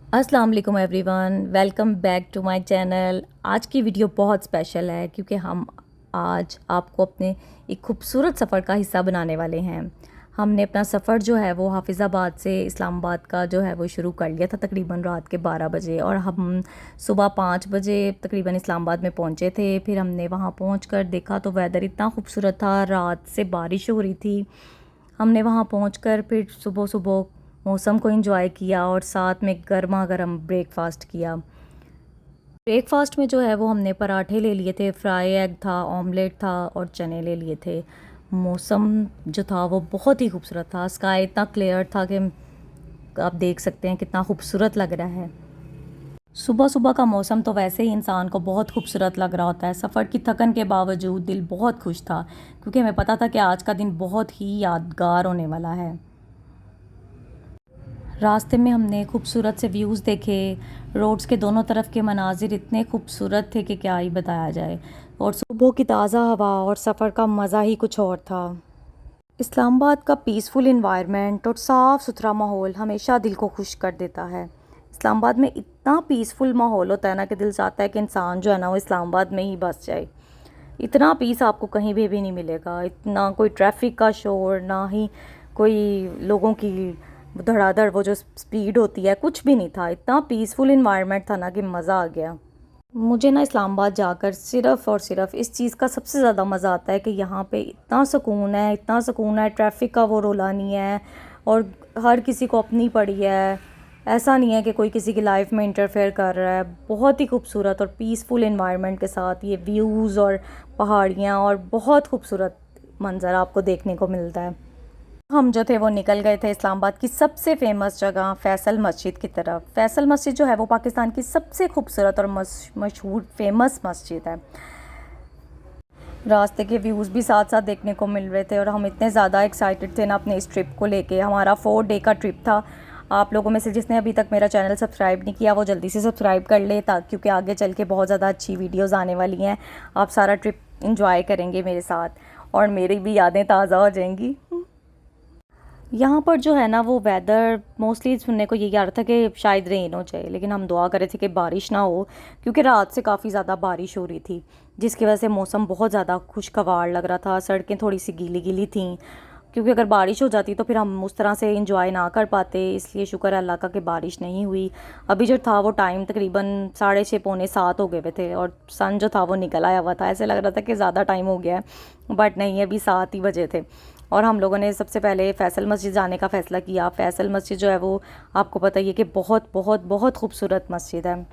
अस्सलाम वालेकुम everyone, welcome back to my channel. आज की वीडियो बहुत स्पेशल है क्योंकि हम आज आपको अपने एक खूबसूरत सफ़र का हिस्सा बनाने वाले हैं। हमने अपना सफ़र जो है वो हाफिज़ाबाद से इस्लामाबाद का जो है वो शुरू कर लिया था तकरीबन रात के 12 बजे, और हम सुबह 5 बजे तकरीबन इस्लामाबाद में पहुंचे थे। फिर हमने वहां पहुंचकर देखा तो वेदर इतना खूबसूरत था, रात से बारिश हो रही थी। हमने वहाँ पहुँचकर फिर सुबह सुबह मौसम को एंजॉय किया और साथ में गर्मा गर्म ब्रेकफास्ट किया। ब्रेकफास्ट में जो है वो हमने पराठे ले लिए थे, फ्राई एग था, ऑमलेट था और चने ले लिए थे। मौसम जो था वो बहुत ही खूबसूरत था, स्काई इतना क्लियर था कि आप देख सकते हैं कितना खूबसूरत लग रहा है। सुबह सुबह का मौसम तो वैसे ही इंसान को बहुत खूबसूरत लग रहा होता है। सफ़र की थकन के बावजूद दिल बहुत खुश था क्योंकि हमें पता था कि आज का दिन बहुत ही यादगार होने वाला है। रास्ते में हमने खूबसूरत से व्यूज़ देखे। रोड्स के दोनों तरफ के मनाजिर इतने खूबसूरत थे कि क्या ही बताया जाए, और सुबह की ताज़ा हवा और सफ़र का मज़ा ही कुछ और था। इस्लामाबाद का पीसफुल इन्वायरमेंट और साफ़ सुथरा माहौल हमेशा दिल को खुश कर देता है। इस्लामाबाद में इतना पीसफुल माहौल होता है ना कि दिल चाहता है कि इंसान जो है ना वो इस्लामाबाद में ही बस जाए। इतना पीस आपको कहीं भी नहीं मिलेगा। इतना कोई ट्रैफिक का शोर, ना ही कोई लोगों की धड़ाधड़, वो जो स्पीड होती है, कुछ भी नहीं था। इतना पीसफुल इन्वायरमेंट था ना कि मज़ा आ गया। मुझे ना इस्लामाबाद जाकर सिर्फ़ और सिर्फ इस चीज़ का सबसे ज़्यादा मज़ा आता है कि यहाँ पे इतना सुकून है, इतना सुकून है। ट्रैफिक का वो रोला नहीं है और हर किसी को अपनी पड़ी है। ऐसा नहीं है कि कोई किसी की लाइफ में इंटरफेयर कर रहा है। बहुत ही खूबसूरत और पीसफुल इन्वायरमेंट के साथ ये व्यूज़ और पहाड़ियाँ और बहुत खूबसूरत मंज़र आपको देखने को मिलता है। हम जो थे वो निकल गए थे इस्लामाबाद की सबसे फ़ेमस जगह फ़ैसल मस्जिद की तरफ। फ़ैसल मस्जिद जो है वो पाकिस्तान की सबसे खूबसूरत और मशहूर फ़ेमस मस्जिद है। रास्ते के व्यूज़ भी साथ साथ देखने को मिल रहे थे और हम इतने ज़्यादा एक्साइटेड थे ना अपने इस ट्रिप को लेके। हमारा 4 डे का ट्रिप था। आप लोगों में से जिसने अभी तक मेरा चैनल सब्सक्राइब नहीं किया वो जल्दी से सब्सक्राइब कर ले, ताकि क्योंकि आगे चल के बहुत ज़्यादा अच्छी वीडियोज़ आने वाली हैं। आप सारा ट्रिप इंजॉय करेंगे मेरे साथ और मेरी भी यादें ताज़ा हो जाएंगी। यहाँ पर जो है ना वो वेदर मोस्टली सुनने को यही आ रहा था कि शायद रेन हो जाए, लेकिन हम दुआ कर रहे थे कि बारिश ना हो, क्योंकि रात से काफ़ी ज़्यादा बारिश हो रही थी जिसकी वजह से मौसम बहुत ज़्यादा खुशगवार लग रहा था। सड़कें थोड़ी सी गीली गीली थीं क्योंकि अगर बारिश हो जाती तो फिर हम उस तरह से इंजॉय ना कर पाते। इसलिए शुक्र है अल्लाह का कि बारिश नहीं हुई। अभी जो था वो टाइम तकरीबन 6:30 पौने 7 हो गए हुए थे और सन जो था वो निकल आया हुआ था। ऐसे लग रहा था कि ज़्यादा टाइम हो गया है, बट नहीं, अभी 7 ही बजे थे। और हम लोगों ने सबसे पहले फ़ैसल मस्जिद जाने का फ़ैसला किया। फ़ैसल मस्जिद जो है वो आपको पता ही है कि बहुत बहुत बहुत खूबसूरत मस्जिद है,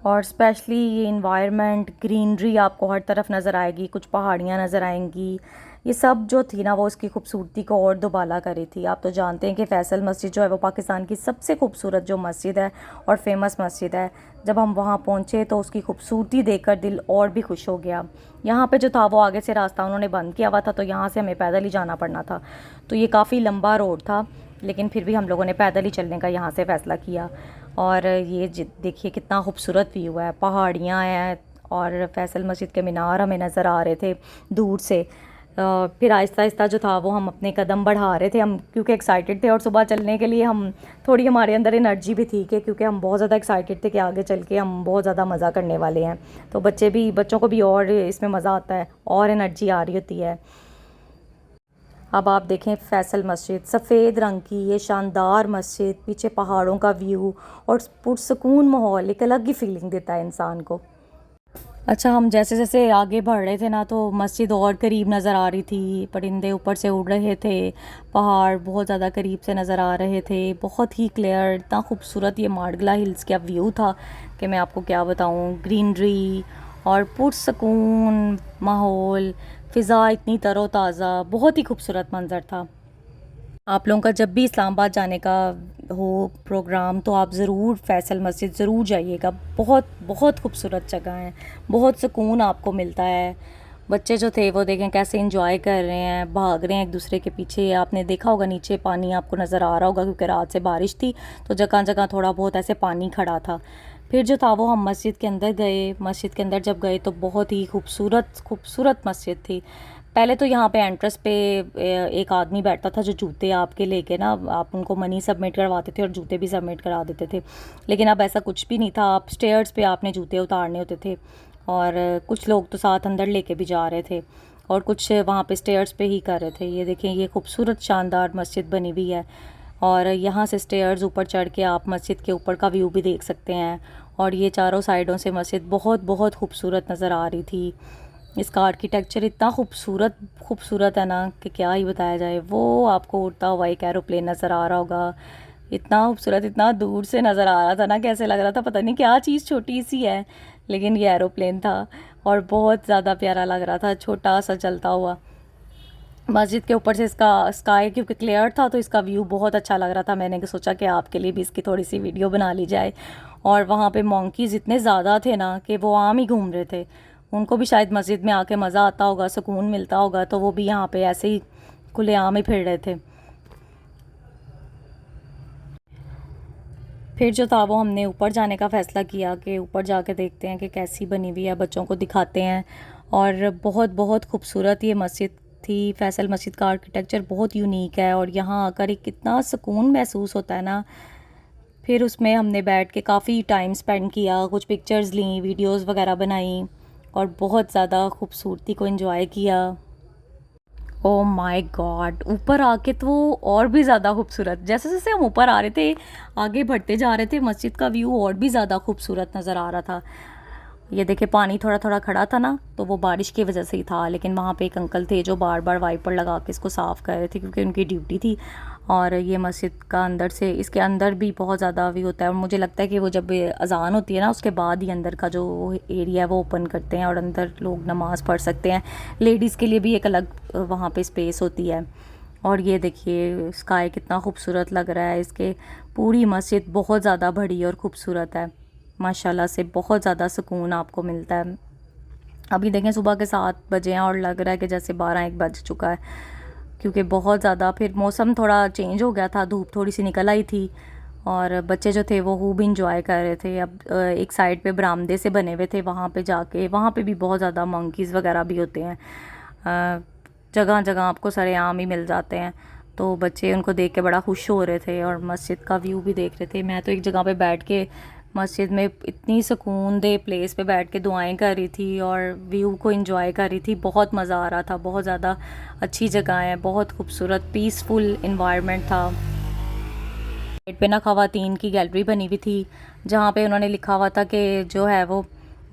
और स्पेशली ये इन्वायरमेंट, ग्रीनरी आपको हर तरफ नज़र आएगी, कुछ पहाड़ियाँ नज़र आएंगी। ये सब जो थी ना वो इसकी खूबसूरती को और दुबाला कर रही थी। आप तो जानते हैं कि फ़ैसल मस्जिद जो है वो पाकिस्तान की सबसे खूबसूरत जो मस्जिद है और फ़ेमस मस्जिद है। जब हम वहाँ पहुँचे तो उसकी खूबसूरती देखकर दिल और भी खुश हो गया। यहाँ पे जो था वो आगे से रास्ता उन्होंने बंद किया हुआ था, तो यहाँ से हमें पैदल ही जाना पड़ना था। तो ये काफ़ी लंबा रोड था, लेकिन फिर भी हम लोगों ने पैदल ही चलने का यहाँ से फ़ैसला किया। और ये देखिए कितना खूबसूरत व्यू है, पहाड़ियाँ हैं और फ़ैसल मस्जिद के मीनार हमें नज़र आ रहे थे दूर से। फिर आहिस्ता आहिस्ता जो था वो हम अपने कदम बढ़ा रहे थे, हम क्योंकि एक्साइटेड थे और सुबह चलने के लिए हम थोड़ी, हमारे अंदर एनर्जी भी थी कि क्योंकि हम बहुत ज़्यादा एक्साइटेड थे कि आगे चल के हम बहुत ज़्यादा मज़ा करने वाले हैं। तो बच्चों को भी और इसमें मज़ा आता है और एनर्जी आ रही होती है। अब आप देखें फ़ैसल मस्जिद, सफ़ेद रंग की ये शानदार मस्जिद, पीछे पहाड़ों का व्यू और पुरसकून माहौल एक अलग ही फीलिंग देता है इंसान को। अच्छा, हम जैसे जैसे आगे बढ़ रहे थे ना तो मस्जिद और करीब नज़र आ रही थी। परिंदे ऊपर से उड़ रहे थे, पहाड़ बहुत ज़्यादा करीब से नज़र आ रहे थे, बहुत ही क्लियर, इतना खूबसूरत ये मार्डला हिल्स का व्यू था कि मैं आपको क्या बताऊँ। ग्रीनरी और पुरसकून माहौल, फ़िज़ा इतनी तरोताज़ा, बहुत ही खूबसूरत मंज़र था। आप लोगों का जब भी इस्लामाबाद जाने का हो प्रोग्राम तो आप ज़रूर फ़ैसल मस्जिद ज़रूर जाइएगा। बहुत बहुत खूबसूरत जगह है, बहुत सुकून आपको मिलता है। बच्चे जो थे वो देखें कैसे एंजॉय कर रहे हैं, भाग रहे हैं एक दूसरे के पीछे। आपने देखा होगा नीचे पानी आपको नज़र आ रहा होगा क्योंकि रात से बारिश थी तो जगह जगह थोड़ा बहुत ऐसे पानी खड़ा था। फिर जो था वो हम मस्जिद के अंदर गए। मस्जिद के अंदर जब गए तो बहुत ही खूबसूरत खूबसूरत मस्जिद थी। पहले तो यहाँ पे एंट्रेंस पे एक आदमी बैठता था जो जूते आपके लेके ना, आप उनको मनी सबमिट करवाते थे और जूते भी सबमिट करा देते थे। लेकिन अब ऐसा कुछ भी नहीं था, आप स्टेयर्स पे आपने जूते उतारने होते थे। और कुछ लोग तो साथ अंदर लेके भी जा रहे थे और कुछ वहाँ पे स्टेयर्स पे ही कर रहे थे। ये देखें, ये खूबसूरत शानदार मस्जिद बनी हुई है और यहाँ से स्टेयर्स ऊपर चढ़ के आप मस्जिद के ऊपर का व्यू भी देख सकते हैं। और ये चारों साइडों से मस्जिद बहुत बहुत खूबसूरत नज़र आ रही थी। इसका आर्किटेक्चर इतना खूबसूरत है ना कि क्या ही बताया जाए। वो आपको उड़ता हुआ एक एरोप्लेन नज़र आ रहा होगा, इतना खूबसूरत, इतना दूर से नज़र आ रहा था ना, कैसे लग रहा था पता नहीं क्या चीज़ छोटी सी है, लेकिन ये एरोप्लेन था और बहुत ज़्यादा प्यारा लग रहा था, छोटा सा चलता हुआ। मस्जिद के ऊपर से इसका स्काई क्योंकि क्लियर था तो इसका व्यू बहुत अच्छा लग रहा था। मैंने सोचा कि आपके लिए भी इसकी थोड़ी सी वीडियो बना ली जाए। और वहाँ पे मंकीज़ इतने ज़्यादा थे ना कि वो आम ही घूम रहे थे। उनको भी शायद मस्जिद में आके मज़ा आता होगा, सुकून मिलता होगा, तो वो भी यहाँ पे ऐसे ही खुलेआम ही फिर रहे थे। फिर जो था वो हमने ऊपर जाने का फ़ैसला किया कि ऊपर जाके देखते हैं कि कैसी बनी हुई है, बच्चों को दिखाते हैं। और बहुत बहुत खूबसूरत ये मस्जिद थी। फैसल मस्जिद का आर्किटेक्चर बहुत यूनिक है और यहाँ आकर एक कितना सुकून महसूस होता है ना। फिर उसमें हमने बैठ के काफ़ी टाइम स्पेंड किया, कुछ पिक्चर्स ली, वीडियोस वगैरह बनाई और बहुत ज़्यादा खूबसूरती को एंजॉय किया। ओह माय गॉड, ऊपर आके तो और भी ज़्यादा खूबसूरत, जैसे जैसे हम ऊपर आ रहे थे, आगे बढ़ते जा रहे थे, मस्जिद का व्यू और भी ज़्यादा खूबसूरत नज़र आ रहा था। ये देखे, पानी थोड़ा थोड़ा खड़ा था ना, तो वो बारिश की वजह से ही था, लेकिन वहाँ पे एक अंकल थे जो बार बार वाइपर लगा के इसको साफ़ कर रहे थे क्योंकि उनकी ड्यूटी थी। और ये मस्जिद का अंदर से, इसके अंदर भी बहुत ज़्यादा व्यू होता है और मुझे लगता है कि वो जब अज़ान होती है ना उसके बाद ही अंदर का जो एरिया है वो ओपन करते हैं और अंदर लोग नमाज़ पढ़ सकते हैं। लेडीज़ के लिए भी एक अलग वहाँ पे स्पेस होती है। और ये देखिए स्काई कितना खूबसूरत लग रहा है, इसके पूरी मस्जिद बहुत ज़्यादा बड़ी और ख़ूबसूरत है माशाल्लाह से, बहुत ज़्यादा सुकून आपको मिलता है। अभी देखें सुबह के 7 बजे हैं और लग रहा है कि जैसे 12-1 बज चुका है क्योंकि बहुत ज़्यादा फिर मौसम थोड़ा चेंज हो गया था, धूप थोड़ी सी निकल आई थी और बच्चे जो थे वो खूब इंजॉय कर रहे थे। अब एक साइड पे बरामदे से बने हुए थे, वहाँ पे जाके वहाँ पे भी बहुत ज़्यादा मंकीज़ वगैरह भी होते हैं, जगह जगह आपको सरेआम ही मिल जाते हैं। तो बच्चे उनको देख के बड़ा खुश हो रहे थे और मस्जिद का व्यू भी देख रहे थे। मैं तो एक जगह पे बैठ के मस्जिद में इतनी सुकून दे प्लेस पे बैठ के दुआएं कर रही थी और व्यू को एंजॉय कर रही थी, बहुत मज़ा आ रहा था। बहुत ज़्यादा अच्छी जगह है, बहुत खूबसूरत पीसफुल इन्वायरमेंट था। साइड पे ना ख़वातीन की गैलरी बनी हुई थी जहाँ पे उन्होंने लिखा हुआ था कि जो है वो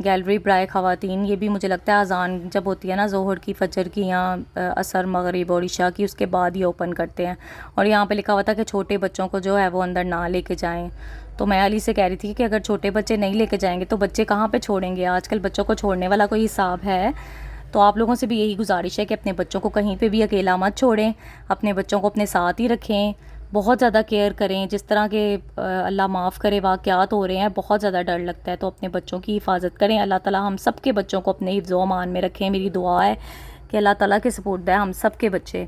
गैलरी बराए ख़वातीन। ये भी मुझे लगता है अज़ान जब होती है ना ज़ोहर की, फजर की या असर मगरिब और इशा की, उसके बाद ही ओपन करते हैं। और यहाँ पे लिखा हुआ था कि छोटे बच्चों को जो है वो अंदर ना लेके जाएं। तो मैं अली से कह रही थी कि अगर छोटे बच्चे नहीं लेके जाएंगे तो बच्चे कहाँ पे छोड़ेंगे, आजकल बच्चों को छोड़ने वाला कोई हिसाब है। तो आप लोगों से भी यही गुजारिश है कि अपने बच्चों को कहीं पे भी अकेला मत छोड़ें, अपने बच्चों को अपने साथ ही रखें, बहुत ज़्यादा केयर करें। जिस तरह के अल्लाह माफ़ करे वाक़यात हो रहे हैं, बहुत ज़्यादा डर लगता है, तो अपने बच्चों की हिफाजत करें। अल्लाह ताला हम सब के बच्चों को अपने हिफ्ज़ व अमान में रखें। मेरी दुआ है कि अल्लाह ताला के सपोर्ट दें हम सब के बच्चे।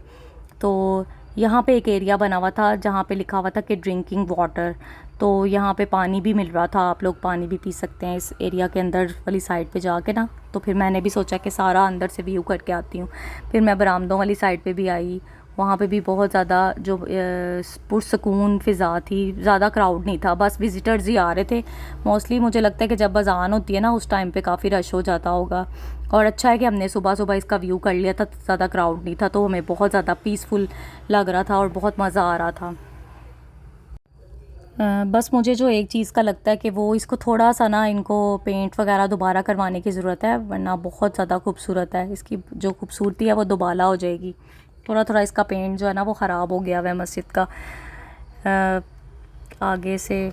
तो यहाँ पे एक एरिया बना हुआ था जहाँ पे लिखा हुआ था कि ड्रिंकिंग वाटर, तो यहाँ पे पानी भी मिल रहा था, आप लोग पानी भी पी सकते हैं इस एरिया के अंदर वाली साइड पे जाके ना। तो फिर मैंने भी सोचा कि सारा अंदर से व्यू करके आती हूँ। फिर मैं बरामदों वाली साइड पे भी आई, वहाँ पे भी बहुत ज़्यादा जो पुरसकून फ़िज़ा थी, ज़्यादा क्राउड नहीं था, बस विज़िटर्स ही आ रहे थे मोस्टली। मुझे लगता है कि जब अज़ान होती है ना उस टाइम पे काफ़ी रश हो जाता होगा। और अच्छा है कि हमने सुबह सुबह इसका व्यू कर लिया था, ज़्यादा क्राउड नहीं था, तो हमें बहुत ज़्यादा पीसफुल लग रहा था और बहुत मज़ा आ रहा था। बस मुझे जो एक चीज़ का लगता है कि वो इसको थोड़ा सा ना, इनको पेंट वगैरह दोबारा करवाने की ज़रूरत है, वरना बहुत ज़्यादा खूबसूरत है। इसकी जो खूबसूरती है वो दोबारा हो जाएगी। थोड़ा थोड़ा इसका पेंट जो है ना वो ख़राब हो गया हुआ है मस्जिद का। आगे से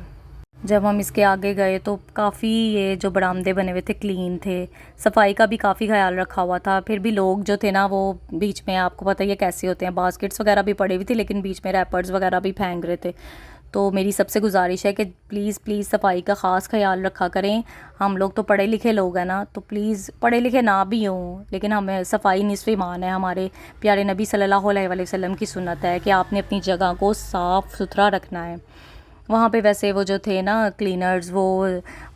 जब हम इसके आगे गए तो काफ़ी ये जो बरामदे बने हुए थे क्लीन थे, सफाई का भी काफ़ी ख्याल रखा हुआ था। फिर भी लोग जो थे ना वो बीच में, आपको पता ही है कैसे होते हैं, बास्केट्स वगैरह भी पड़ी हुई थी लेकिन बीच में रैपर्स वगैरह भी फेंक रहे थे। तो मेरी सबसे गुजारिश है कि प्लीज़ प्लीज़ सफाई का ख़ास ख्याल रखा करें। हम लोग तो पढ़े लिखे लोग हैं ना, तो प्लीज़, पढ़े लिखे ना भी हों लेकिन हमें सफाई निस्फ़ ईमान है। हमारे प्यारे नबी सल्लल्लाहु अलैहि वसल्लम की सुन्नत है कि आपने अपनी जगह को साफ़ सुथरा रखना है। वहाँ पे वैसे वो जो थे ना क्लीनर्स, वो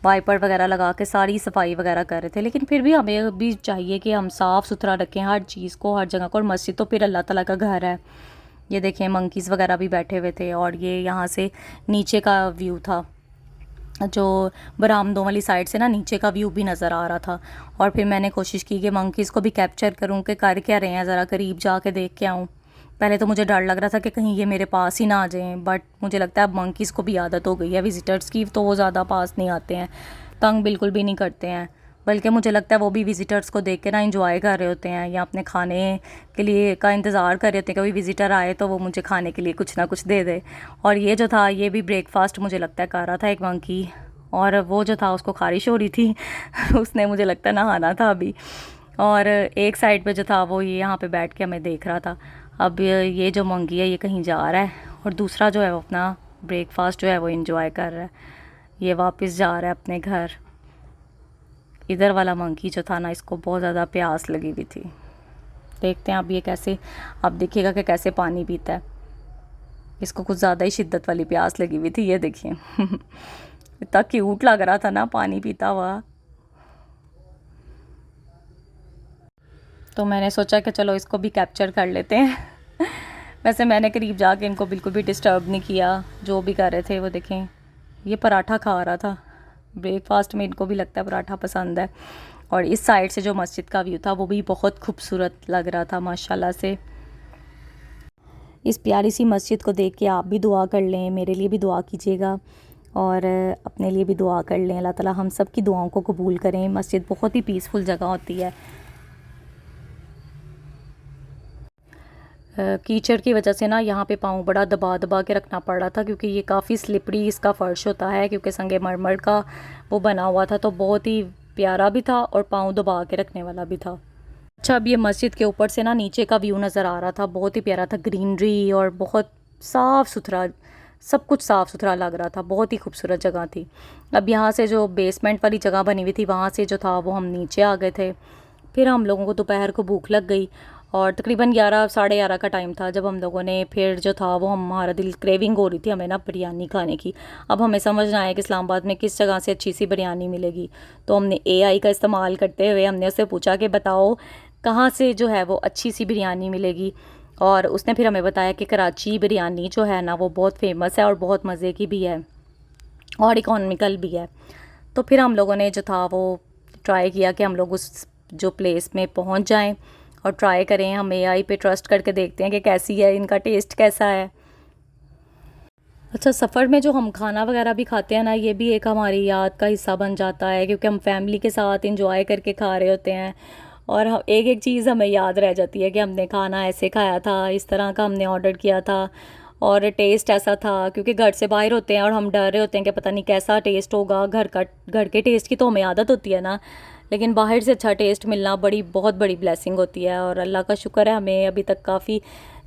वाइपर वगैरह लगा के सारी सफाई वगैरह कर रहे थे, लेकिन फिर भी हमें भी चाहिए कि हम साफ़ सुथरा रखें हर चीज़ को, हर जगह को। और मस्जिद तो फिर अल्लाह ताला का घर है। ये देखें मंकीज़ वगैरह भी बैठे हुए थे, और ये यहाँ से नीचे का व्यू था, जो बरामदों वाली साइड से ना नीचे का व्यू भी नज़र आ रहा था। और फिर मैंने कोशिश की कि मंकीज़ को भी कैप्चर करूँ कि कर क्या रहे हैं, ज़रा करीब जाके देख के आऊँ। पहले तो मुझे डर लग रहा था कि कहीं ये मेरे पास ही ना आ जाएं, बट मुझे लगता है अब मंकीज़ को भी आदत हो गई है विज़िटर्स की, तो वो ज़्यादा पास नहीं आते हैं, तंग बिल्कुल भी नहीं करते हैं। बल्कि मुझे लगता है वो भी विज़िटर्स को देख के ना इंजॉय कर रहे होते हैं, या अपने खाने के लिए का इंतज़ार कर रहे होते हैं कि कोई विज़िटर आए तो वो मुझे खाने के लिए कुछ ना कुछ दे दे। और ये जो था ये भी ब्रेकफास्ट मुझे लगता है कर रहा था एक मंकी, और वो जो था उसको ख़ारिश हो रही थी उसने मुझे लगता है नहाना था अभी। और एक साइड पे जो था वो ये यहाँ पे बैठ के हमें देख रहा था। अब ये जो मंकी है ये कहीं जा रहा है, और दूसरा जो है वो अपना ब्रेकफास्ट जो है वो एंजॉय कर रहा है, ये वापस जा रहा है अपने घर। इधर वाला मंकी जो था ना, इसको बहुत ज़्यादा प्यास लगी हुई थी। देखते हैं अब ये कैसे, अब देखिएगा कि कैसे पानी पीता है। इसको कुछ ज़्यादा ही शिद्दत वाली प्यास लगी हुई थी, ये देखिए इतना क्यूट लग रहा था ना पानी पीता हुआ। तो मैंने सोचा कि चलो इसको भी कैप्चर कर लेते हैं वैसे मैंने करीब जाके इनको बिल्कुल भी डिस्टर्ब नहीं किया, जो भी कर रहे थे वो देखें। ये पराठा खा रहा था ब्रेकफास्ट में, इनको भी लगता है पराठा पसंद है। और इस साइड से जो मस्जिद का व्यू था वो भी बहुत खूबसूरत लग रहा था माशाल्लाह से। इस प्यारी सी मस्जिद को देख के आप भी दुआ कर लें, मेरे लिए भी दुआ कीजिएगा, और अपने लिए भी दुआ कर लें। अल्लाह ताला हम सब की दुआओं को कबूल करें। मस्जिद बहुत ही पीसफुल जगह होती है। कीचड़ की वजह से ना यहाँ पे पाँव बड़ा दबा दबा के रखना पड़ रहा था, क्योंकि ये काफ़ी स्लिपरी इसका फ़र्श होता है, क्योंकि संगमरमर का वो बना हुआ था, तो बहुत ही प्यारा भी था और पाँव दबा के रखने वाला भी था। अच्छा, अब ये मस्जिद के ऊपर से ना नीचे का व्यू नज़र आ रहा था, बहुत ही प्यारा था, ग्रीनरी और बहुत साफ़ सुथरा, सब कुछ साफ़ सुथरा लग रहा था, बहुत ही खूबसूरत जगह थी। अब यहाँ से जो बेसमेंट वाली जगह बनी हुई थी वहाँ से जो था वो हम नीचे आ गए थे। फिर हम लोगों को दोपहर को भूख लग गई, और तकरीबन 11 साढ़े 11 का टाइम था जब हम लोगों ने फिर जो था वो, हमारा दिल क्रेविंग हो रही थी हमें ना बिरयानी खाने की। अब हमें समझ ना आया कि इस्लामाबाद में किस जगह से अच्छी सी बिरयानी मिलेगी, तो हमने एआई का इस्तेमाल करते हुए हमने उससे पूछा कि बताओ कहाँ से जो है वो अच्छी सी बिरयानी मिलेगी। और उसने फिर हमें बताया कि कराची बिरयानी जो है ना वो बहुत फेमस है और बहुत मज़े की भी है और इकोनॉमिकल भी है। तो फिर हम लोगों ने जो था वो ट्राई किया कि हम लोग उस जो प्लेस में पहुंच जाएं और ट्राई करें। हम एआई पे ट्रस्ट करके देखते हैं कि कैसी है, इनका टेस्ट कैसा है। अच्छा, सफ़र में जो हम खाना वगैरह भी खाते हैं ना, ये भी एक हमारी याद का हिस्सा बन जाता है, क्योंकि हम फैमिली के साथ इंजॉय करके खा रहे होते हैं, और हम एक एक चीज़ हमें याद रह जाती है कि हमने खाना ऐसे खाया था, इस तरह का हमने ऑर्डर किया था और टेस्ट ऐसा था। क्योंकि घर से बाहर होते हैं और हम डर रहे होते हैं कि पता नहीं कैसा टेस्ट होगा। घर के टेस्ट की तो हमें आदत होती है ना, लेकिन बाहर से अच्छा टेस्ट मिलना बहुत बड़ी ब्लेसिंग होती है। और अल्लाह का शुक्र है, हमें अभी तक काफ़ी,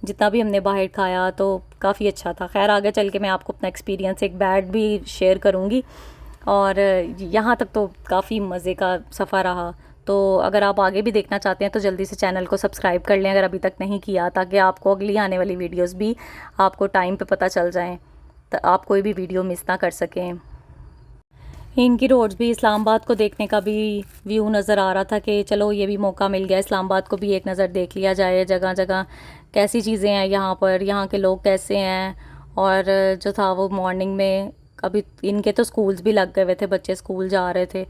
जितना भी हमने बाहर खाया तो काफ़ी अच्छा था। खैर, आगे चल के मैं आपको अपना एक्सपीरियंस एक बैड भी शेयर करूँगी। और यहाँ तक तो काफ़ी मज़े का सफ़र रहा। तो अगर आप आगे भी देखना चाहते हैं तो जल्दी से चैनल को सब्सक्राइब कर लें अगर अभी तक नहीं किया, ताकि आपको अगली आने वाली वीडियोस भी आपको टाइम पे पता चल जाएं, तो आप कोई भी वीडियो मिस ना कर सकें। इनकी रोड्स भी, इस्लामाबाद को देखने का भी व्यू नज़र आ रहा था कि चलो ये भी मौका मिल गया, इस्लामाबाद को भी एक नज़र देख लिया जाए, जगह जगह कैसी चीज़ें हैं यहाँ पर, यहाँ के लोग कैसे हैं। और जो था वो मॉर्निंग में, अभी इनके तो स्कूल्स भी लग गए हुए थे, बच्चे स्कूल जा रहे थे,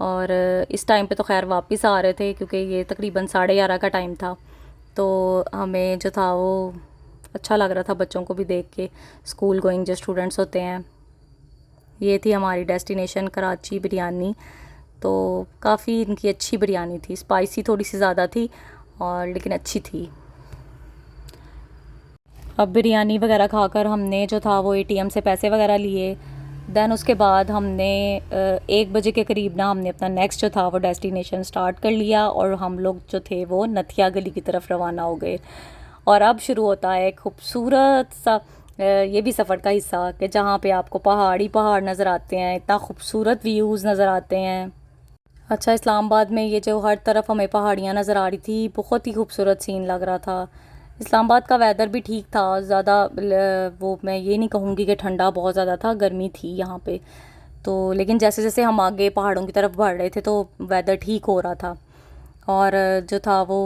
और इस टाइम पे तो खैर वापस आ रहे थे क्योंकि ये तकरीबन 11:30 का टाइम था। तो हमें जो था वो अच्छा लग रहा था बच्चों को भी देख के, स्कूल गोइंग जो स्टूडेंट्स होते हैं। ये थी हमारी डेस्टिनेशन कराची बिरयानी। तो काफ़ी इनकी अच्छी बिरयानी थी, स्पाइसी थोड़ी सी ज़्यादा थी और लेकिन अच्छी थी। अब बिरयानी वगैरह खाकर हमने जो था वो एटीएम से पैसे वगैरह लिए। दैन उसके बाद हमने 1 बजे के करीब ना हमने अपना नेक्स्ट जो था वो डेस्टिनेशन स्टार्ट कर लिया, और हम लोग जो थे वो नथिया गली की तरफ रवाना हो गए। और अब शुरू होता है एक खूबसूरत सा ये भी सफ़र का हिस्सा, कि जहाँ पे आपको पहाड़ नज़र आते हैं, इतना खूबसूरत व्यूज़ नज़र आते हैं। अच्छा, इस्लामाबाद में ये जो हर तरफ हमें पहाड़ियाँ नज़र आ रही थी, बहुत ही खूबसूरत सीन लग रहा था। इस्लामाबाद का वेदर भी ठीक था, ज़्यादा वो मैं ये नहीं कहूँगी कि ठंडा बहुत ज़्यादा था, गर्मी थी यहाँ पे। तो लेकिन जैसे जैसे हम आगे पहाड़ों की तरफ बढ़ रहे थे तो वेदर ठीक हो रहा था, और जो था वो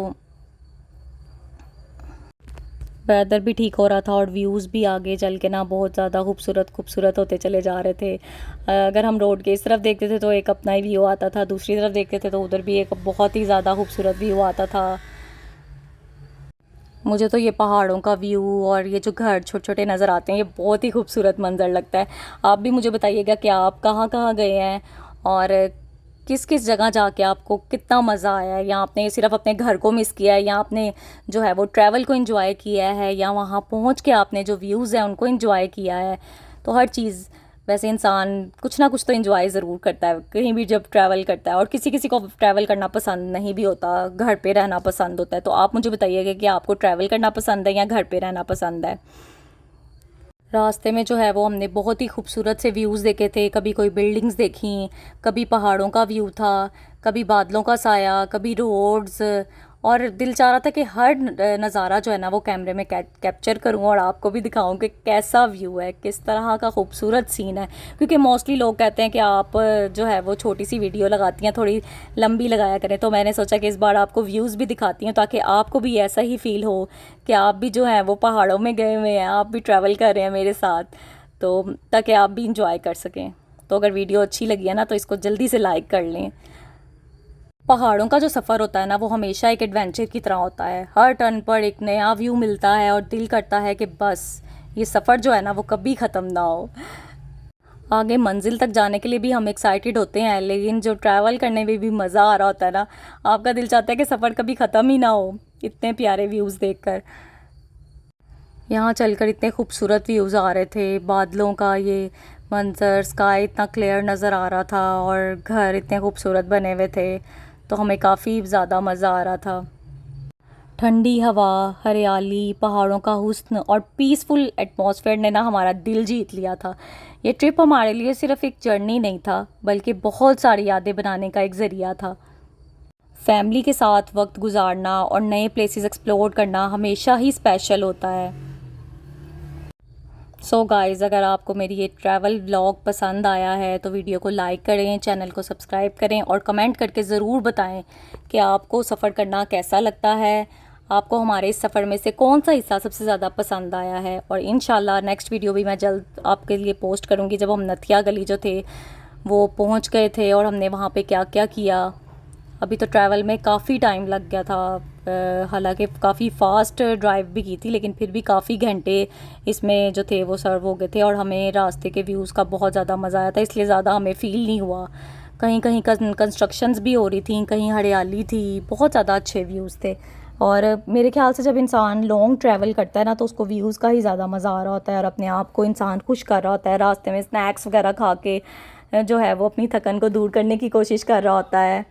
वेदर भी ठीक हो रहा था, और व्यूज़ भी आगे चल के ना बहुत ज़्यादा खूबसूरत खूबसूरत होते चले जा रहे थे। अगर हम रोड के इस तरफ देखते थे तो एक अपना ही व्यू आता था, दूसरी तरफ देखते थे तो उधर भी एक बहुत ही ज़्यादा खूबसूरत व्यू आता था। मुझे तो ये पहाड़ों का व्यू और ये जो घर छोटे छोटे नज़र आते हैं, ये बहुत ही खूबसूरत मंज़र लगता है। आप भी मुझे बताइएगा कि आप कहाँ कहाँ गए हैं, और किस किस जगह जाके आपको कितना मज़ा आया है, या आपने सिर्फ अपने घर को मिस किया है, या आपने जो है वो ट्रैवल को एंजॉय किया है, या वहाँ पहुँच के आपने जो व्यूज़ हैं उनको एंजॉय किया है। तो हर चीज़, वैसे इंसान कुछ ना कुछ तो एंजॉय ज़रूर करता है कहीं भी जब ट्रैवल करता है, और किसी किसी को ट्रैवल करना पसंद नहीं भी होता, घर पे रहना पसंद होता है। तो आप मुझे बताइएगा कि आपको ट्रैवल करना पसंद है या घर पे रहना पसंद है। रास्ते में जो है वो हमने बहुत ही खूबसूरत से व्यूज़ देखे थे, कभी कोई बिल्डिंग्स देखी, कभी पहाड़ों का व्यू था, कभी बादलों का साया, कभी रोड्स, और दिल चाह रहा था कि हर नज़ारा जो है ना वो कैमरे में कैप्चर करूँ और आपको भी दिखाऊं कि कैसा व्यू है, किस तरह का खूबसूरत सीन है। क्योंकि मोस्टली लोग कहते हैं कि आप जो है वो छोटी सी वीडियो लगाती हैं, थोड़ी लंबी लगाया करें, तो मैंने सोचा कि इस बार आपको व्यूज़ भी दिखाती हूँ ताकि आपको भी ऐसा ही फील हो कि आप भी जो है वो पहाड़ों में गए हुए हैं, आप भी ट्रैवल कर रहे हैं मेरे साथ, तो ताकि आप भी इंजॉय कर सकें। तो अगर वीडियो अच्छी लगी है ना तो इसको जल्दी से लाइक कर लें। पहाड़ों का जो सफ़र होता है ना वो हमेशा एक एडवेंचर की तरह होता है, हर टर्न पर एक नया व्यू मिलता है और दिल करता है कि बस ये सफ़र जो है ना वो कभी ख़त्म ना हो। आगे मंजिल तक जाने के लिए भी हम एक्साइटेड होते हैं, लेकिन जो ट्रैवल करने में भी मज़ा आ रहा होता है ना, आपका दिल चाहता है कि सफ़र कभी ख़त्म ही ना हो, इतने प्यारे व्यूज़ देखकर। यहाँ चलकर इतने खूबसूरत व्यूज़ आ रहे थे, बादलों का ये मंज़र, स्काई इतना क्लियर नज़र आ रहा था, और घर इतने खूबसूरत बने हुए थे, तो हमें काफ़ी ज़्यादा मज़ा आ रहा था। ठंडी हवा, हरियाली, पहाड़ों का हुस्न और पीसफुल एटमॉस्फेयर ने ना हमारा दिल जीत लिया था। ये ट्रिप हमारे लिए सिर्फ एक जर्नी नहीं था, बल्कि बहुत सारी यादें बनाने का एक ज़रिया था। फैमिली के साथ वक्त गुजारना और नए प्लेसेस एक्सप्लोर करना हमेशा ही स्पेशल होता है। सो गाइज़, अगर आपको मेरी ये ट्रैवल व्लॉग पसंद आया है तो वीडियो को लाइक करें, चैनल को सब्सक्राइब करें, और कमेंट करके ज़रूर बताएं कि आपको सफ़र करना कैसा लगता है, आपको हमारे इस सफ़र में से कौन सा हिस्सा सबसे ज़्यादा पसंद आया है। और इंशाल्लाह नेक्स्ट वीडियो भी मैं जल्द आपके लिए पोस्ट करूँगी, जब हम नथिया गली जो थे वो पहुँच गए थे और हमने वहाँ पर क्या क्या किया। अभी तो ट्रैवल में काफ़ी टाइम लग गया था, हालांकि काफ़ी फ़ास्ट ड्राइव भी की थी, लेकिन फिर भी काफ़ी घंटे इसमें जो थे वो सर्व हो गए थे, और हमें रास्ते के व्यूज़ का बहुत ज़्यादा मज़ा आया था, इसलिए ज़्यादा हमें फ़ील नहीं हुआ। कहीं कहीं कंस्ट्रक्शंस भी हो रही थी, कहीं हरियाली थी, बहुत ज़्यादा अच्छे व्यूज़ थे। और मेरे ख्याल से जब इंसान लॉन्ग ट्रैवल करता है ना तो उसको व्यूज़ का ही ज़्यादा मज़ा आ रहा होता है, और अपने आप को इंसान खुश कर रहा होता है, रास्ते में स्नैक्स वगैरह खा के जो है वो अपनी थकन को दूर करने की कोशिश कर रहा होता है।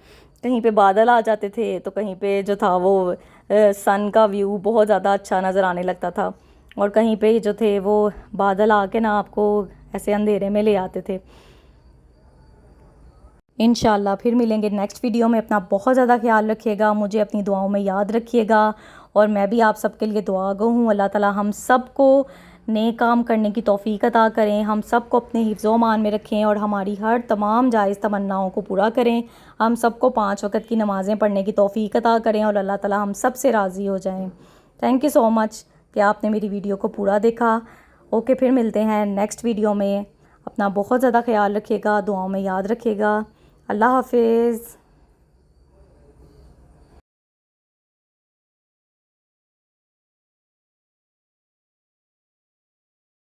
कहीं पे बादल आ जाते थे तो कहीं पे जो था वो सन का व्यू बहुत ज़्यादा अच्छा नज़र आने लगता था, और कहीं पे जो थे वो बादल आके ना आपको ऐसे अंधेरे में ले आते थे। इंशाल्लाह फिर मिलेंगे नेक्स्ट वीडियो में। अपना बहुत ज़्यादा ख्याल रखिएगा, मुझे अपनी दुआओं में याद रखिएगा, और मैं भी आप सबके लिए दुआ गो हूँ। अल्लाह ताला हम सब को नेक काम करने की तौफीक अता करें, हम सब को अपने हिफ्ज़ मान में रखें, और हमारी हर तमाम जायज़ तमन्नाओं को पूरा करें। हम सब को 5 वक़्त की नमाज़ें पढ़ने की तौफीक अता करें, और अल्लाह ताला हम सब से राज़ी हो जाएँ। थैंक यू सो मच कि आपने मेरी वीडियो को पूरा देखा। ओके, फिर मिलते हैं नेक्स्ट वीडियो में। अपना बहुत ज़्यादा ख्याल रखिएगा, दुआओं में याद रखिएगा। अल्लाह हाफ़िज़।